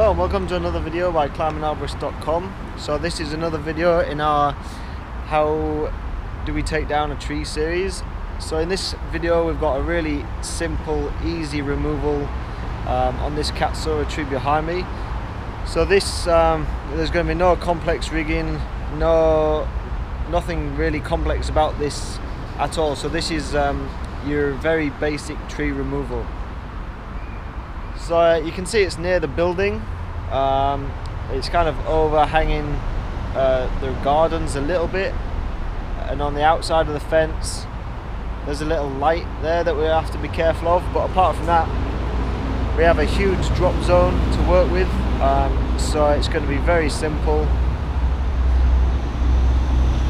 Hello and welcome to another video by climbingarborist.com. So this is another video in our how do we take down a tree series. So in this video we've got a really simple, easy removal on this Katsura tree behind me. So this there's going to be no complex rigging, nothing really complex about this at all. So this is your very basic tree removal. So you can see it's near the building. It's kind of overhanging the gardens a little bit, and on the outside of the fence there's a little light there that we have to be careful of, but apart from that we have a huge drop zone to work with, so it's going to be very simple.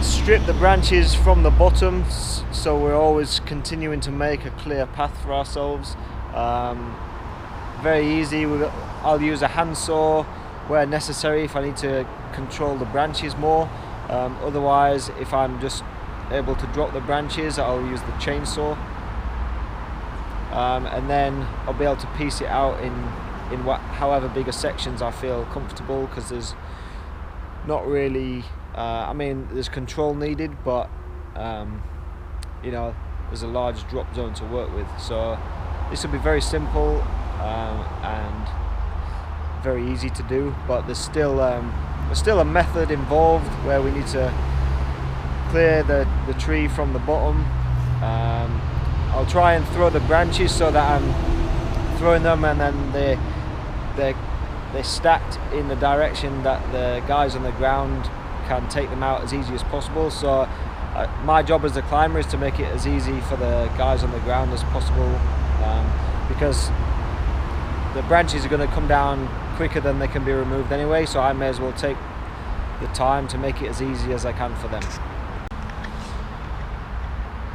Strip the branches from the bottom, so we're always continuing to make a clear path for ourselves. Very easy. I'll use a handsaw where necessary if I need to control the branches more. Otherwise, if I'm just able to drop the branches, I'll use the chainsaw, and then I'll be able to piece it out in however bigger sections I feel comfortable, because there's not really I mean, there's control needed, but you know, there's a large drop zone to work with. So this will be very simple and very easy to do, but there's still a method involved where we need to clear the tree from the bottom. I'll try and throw the branches so that I'm throwing them and then they're stacked in the direction that the guys on the ground can take them out as easy as possible. So my job as a climber is to make it as easy for the guys on the ground as possible, because the branches are going to come down quicker than they can be removed anyway, so I may as well take the time to make it as easy as I can for them.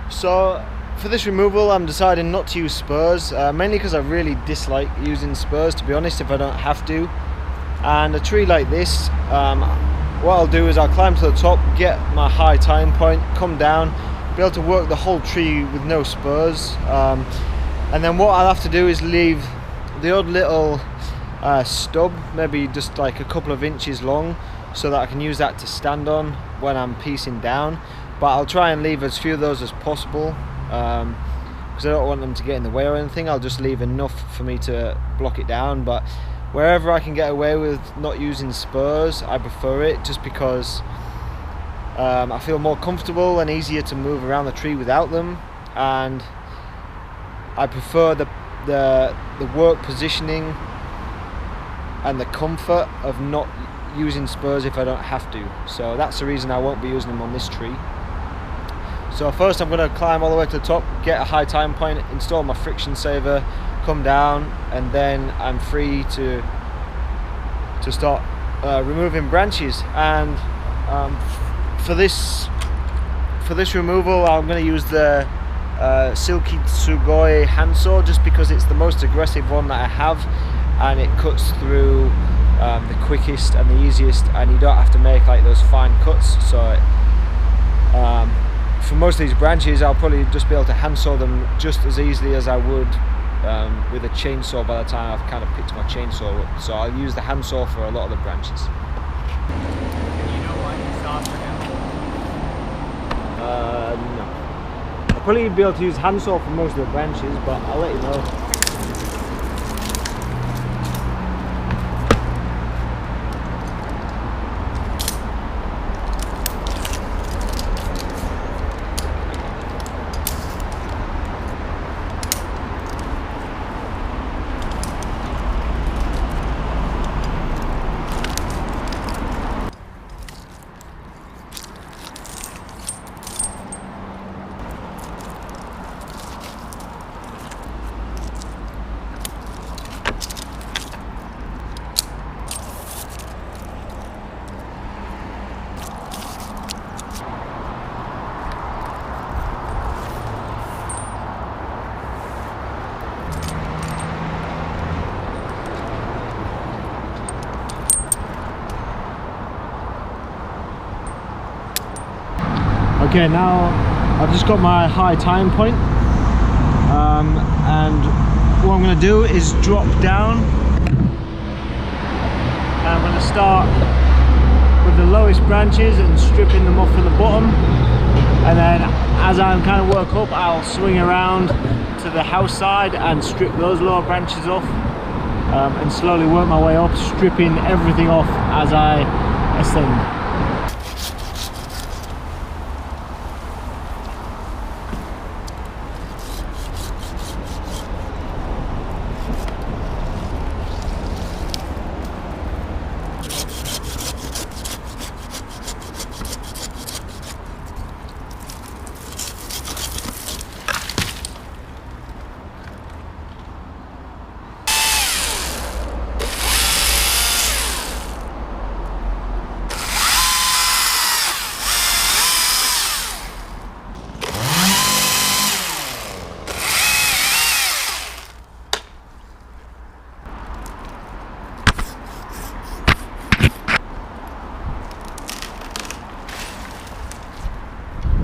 So for this removal I'm deciding not to use spurs, mainly because I really dislike using spurs, to be honest, if I don't have to. And a tree like this, what I'll do is I'll climb to the top, get my high tying point, come down, be able to work the whole tree with no spurs, and then what I'll have to do is leave the odd little stub, maybe just like a couple of inches long, so that I can use that to stand on when I'm piecing down. But I'll try and leave as few of those as possible, because I don't want them to get in the way or anything. I'll just leave enough for me to block it down. But wherever I can get away with not using spurs, I prefer it, just because I feel more comfortable and easier to move around the tree without them, and I prefer the work positioning and the comfort of not using spurs if I don't have to. So that's the reason I won't be using them on this tree. So first I'm going to climb all the way to the top, get a high tying point, install my friction saver, come down, and then I'm free to start removing branches. And for this removal I'm going to use the Silky Tsugoi handsaw, just because it's the most aggressive one that I have, and it cuts through the quickest and the easiest, and you don't have to make like those fine cuts. So for most of these branches I'll probably just be able to handsaw them just as easily as I would with a chainsaw by the time I've kind of picked my chainsaw up. So I'll use the handsaw for a lot of the branches. You know what you saw for him? No. I'll probably be able to use handsaw for most of the branches, but I'll let you know. Okay, now I've just got my high tying point, and what I'm going to do is drop down going to start with the lowest branches and stripping them off from the bottom, and then as I kind of work up, I'll swing around to the house side and strip those lower branches off, and slowly work my way up, stripping everything off as I ascend.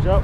Joe.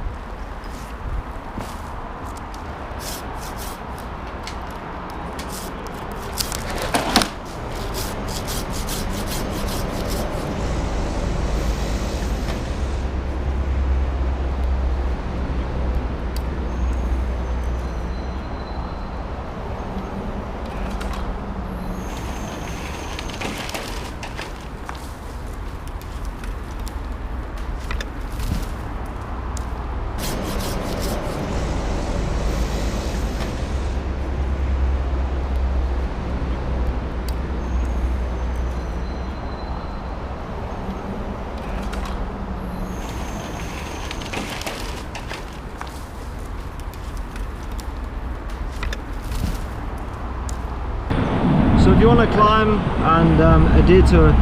So if you want to climb and adhere to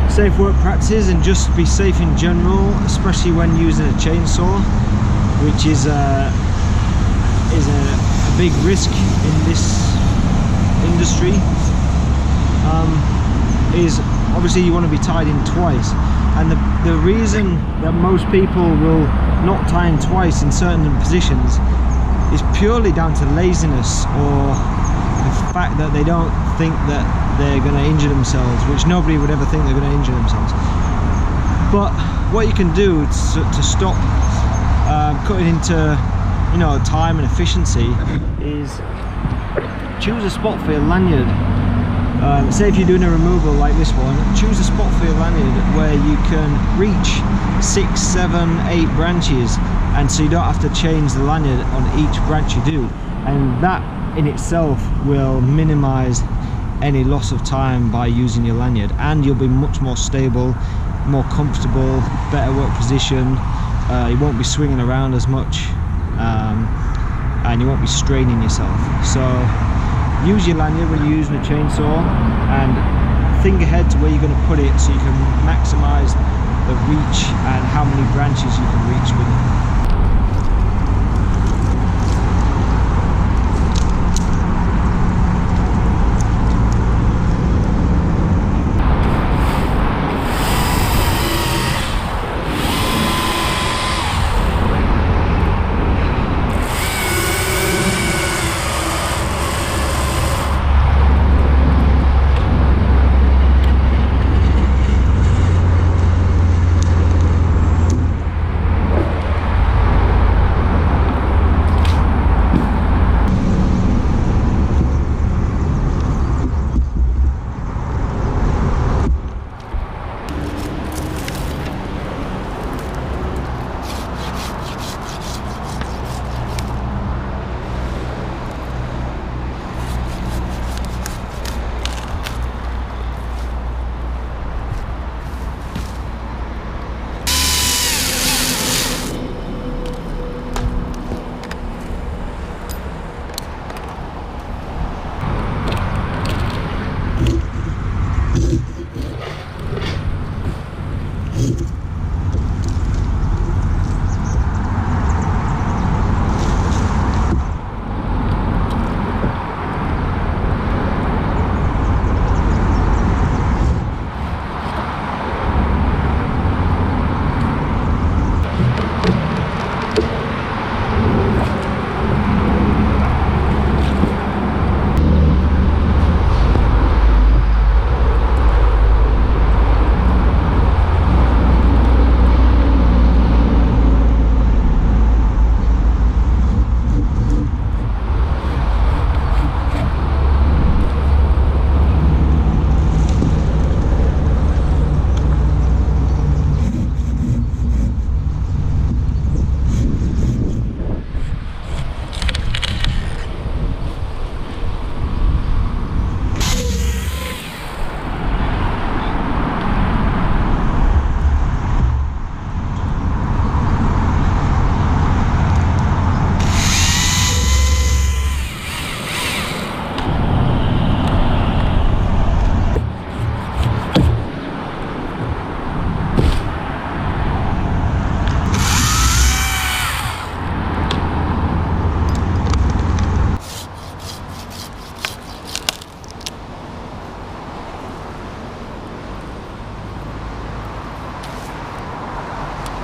safe work practices and just be safe in general, especially when using a chainsaw, which is a big risk in this industry, is obviously you want to be tied in twice. And the reason that most people will not tie in twice in certain positions is purely down to laziness, or the fact that they don't think that they're going to injure themselves, which nobody would ever think they're going to injure themselves. But what you can do to stop cutting into, you know, time and efficiency is choose a spot for your lanyard. Say if you're doing a removal like this one, choose a spot for your lanyard where you can reach 6, 7, 8 branches, and so you don't have to change the lanyard on each branch you do, and that in itself will minimize any loss of time by using your lanyard, and you'll be much more stable, more comfortable, better work position. You won't be swinging around as much, and you won't be straining yourself. So use your lanyard when you're using a chainsaw, and think ahead to where you're going to put it so you can maximize the reach and how many branches you can reach with it.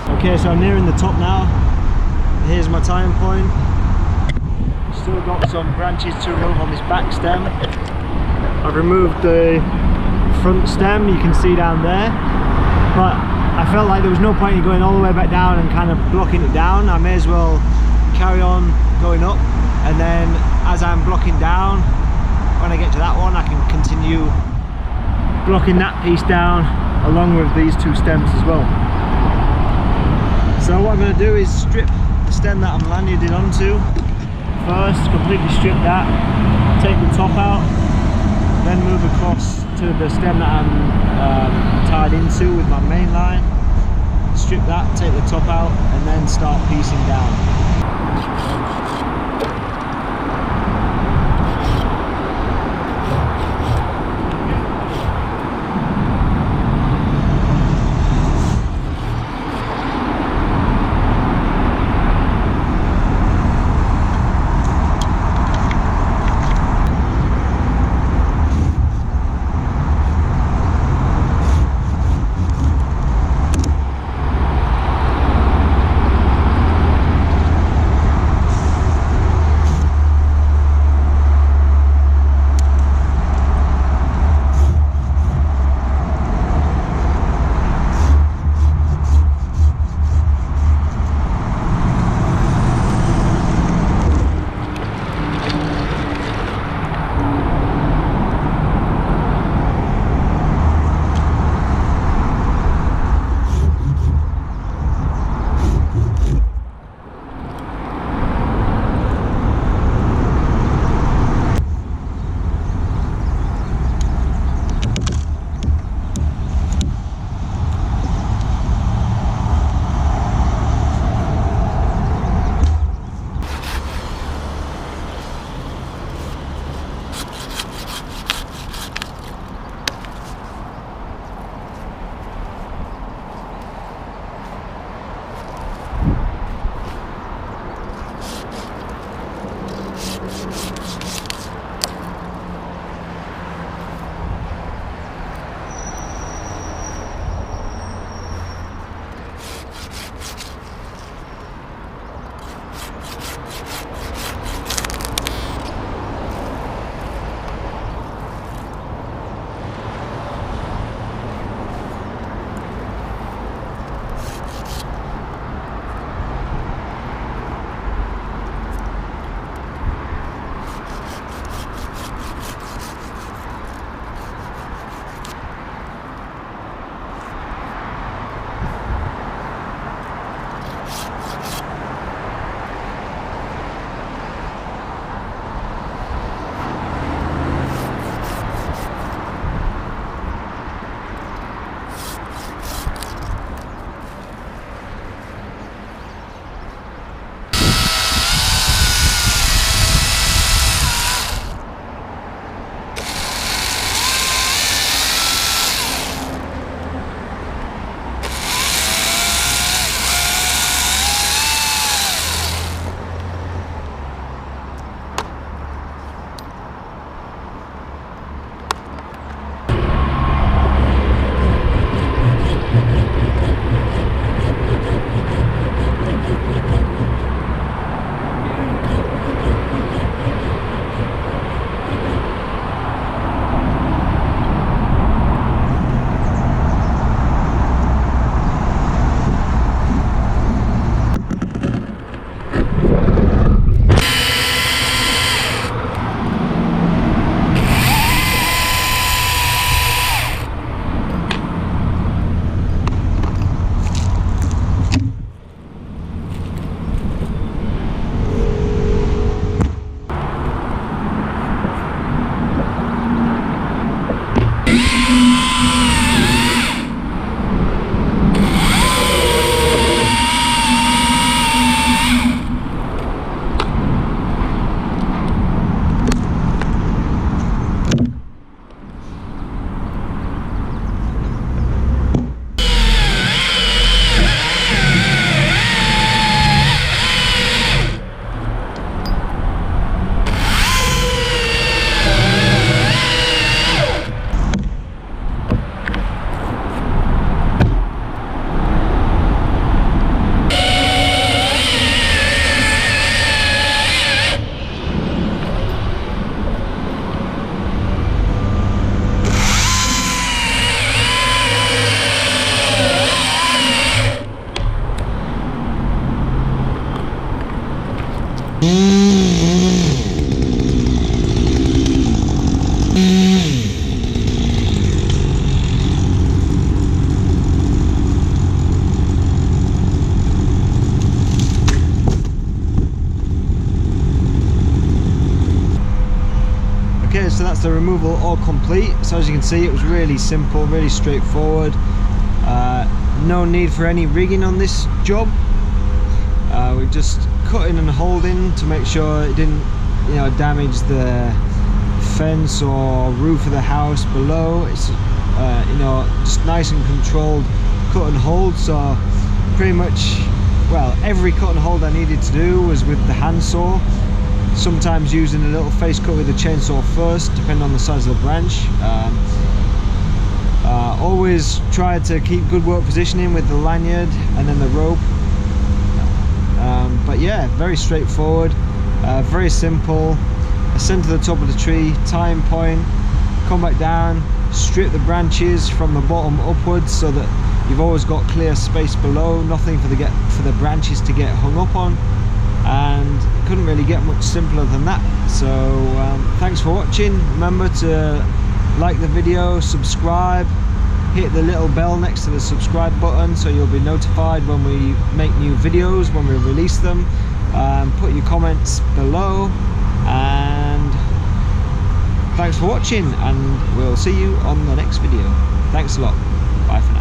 Okay, so I'm nearing the top now. Here's my tying point. Still got some branches to remove on this back stem. I've removed the front stem, you can see down there, but I felt like there was no point in going all the way back down and kind of blocking it down. I may as well carry on going up, and then as I'm blocking down, when I get to that one, I can continue blocking that piece down along with these two stems as well. So what I'm going to do is strip the stem that I'm lanyarded onto first, completely strip that, take the top out, then move across to the stem that I'm tied into with my main line, strip that, take the top out, and then start piecing down. that's the removal all complete. So as you can see, it was really simple, really straightforward. No need for any rigging on this job. We're just cutting and holding to make sure it didn't, you know, damage the fence or roof of the house below. It's you know, just nice and controlled cut and hold. So pretty much, well, every cut and hold I needed to do was with the handsaw, sometimes using a little face cut with the chainsaw first, depending on the size of the branch. Always tried to keep good work positioning with the lanyard and then the rope. But yeah, very straightforward, very simple. Ascend to the top of the tree, tying point, come back down, strip the branches from the bottom upwards so that you've always got clear space below, nothing for the branches to get hung up on, and couldn't really get much simpler than that. So thanks for watching. Remember to like the video, subscribe, hit the little bell next to the subscribe button so you'll be notified when we make new videos, when we release them. Put your comments below, and thanks for watching, and we'll see you on the next video. Thanks a lot. Bye for now.